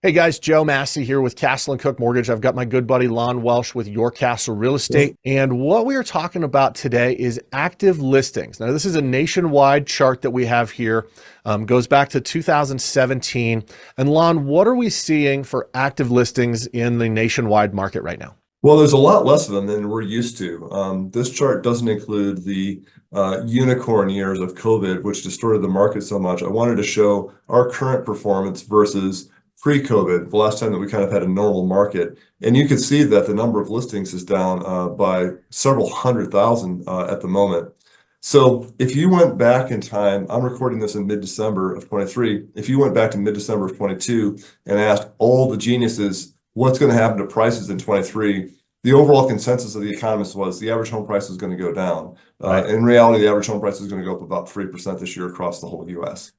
Hey guys, Joe Massey here with Castle and Cooke Mortgage. I've got my good buddy Lon Welsh with Your Castle Real Estate. And what we are talking about today is active listings. Now, this is a nationwide chart that we have here. Goes back to 2017. And Lon, what are we seeing for active listings in the nationwide market right now? Well, there's a lot less of them than we're used to. This chart doesn't include the unicorn years of COVID, which distorted the market so much. I wanted to show our current performance versus pre-COVID, the last time that we kind of had a normal market. And you can see that the number of listings is down by several hundred thousand at the moment. So if you went back in time, I'm recording this in mid-December of 23. If you went back to mid-December of 22 and asked all the geniuses what's going to happen to prices in 23, the overall consensus of the economists was the average home price is going to go down. Right. In reality, the average home price is going to go up about 3% this year across the whole US.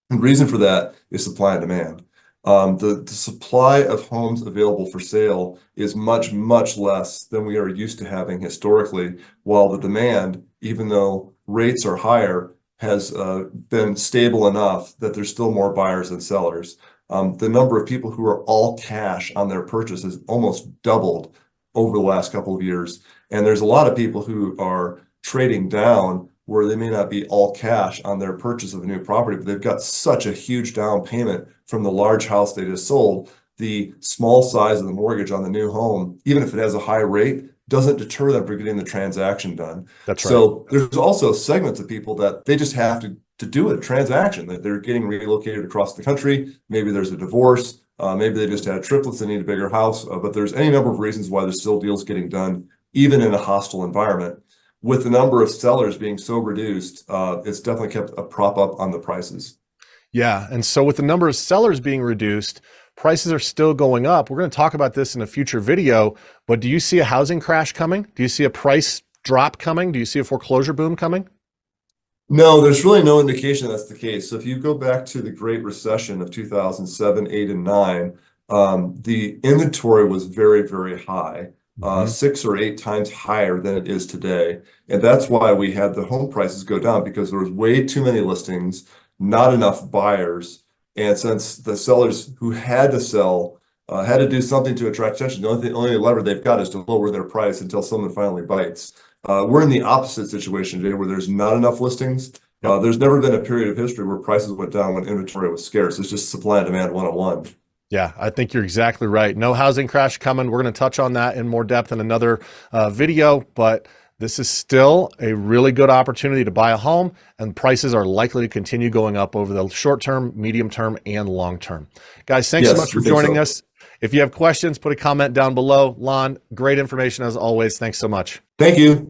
And the reason for that is supply and demand. The supply of homes available for sale is much, much less than we are used to having historically, while the demand, even though rates are higher, has been stable enough that there's still more buyers than sellers. The number of people who are all cash on their purchase has almost doubled over the last couple of years. And there's a lot of people who are trading down where they may not be all cash on their purchase of a new property, but they've got such a huge down payment from the large house they just sold. The small size of the mortgage on the new home, even if it has a high rate, doesn't deter them from getting the transaction done. That's right. So there's also segments of people that they just have to do a transaction, that they're getting relocated across the country. Maybe there's a divorce. Maybe they just had triplets and need a bigger house. But there's any number of reasons why there's still deals getting done, even in a hostile environment. With the number of sellers being so reduced, it's definitely kept a prop up on the prices. Yeah. And so with the number of sellers being reduced, prices are still going up. We're going to talk about this in a future video, but do you see a housing crash coming? Do you see a price drop coming? Do you see a foreclosure boom coming? No, there's really no indication that's the case. So if you go back to the Great Recession of 2007, 8, and 9, the inventory was very, very high. 6 or 8 times higher than it is today. And that's why we had the home prices go down, because there was way too many listings, not enough buyers. And since the sellers who had to sell had to do something to attract attention, the only lever they've got is to lower their price until someone finally bites. We're in the opposite situation today where there's not enough listings. There's never been a period of history where prices went down when inventory was scarce. It's just supply and demand 101. Yeah, I think you're exactly right. No housing crash coming. We're going to touch on that in more depth in another video, but this is still a really good opportunity to buy a home, and prices are likely to continue going up over the short term, medium term, and long term. Guys, thanks so much for joining us. If you have questions, put a comment down below. Lon, great information as always. Thanks so much. Thank you.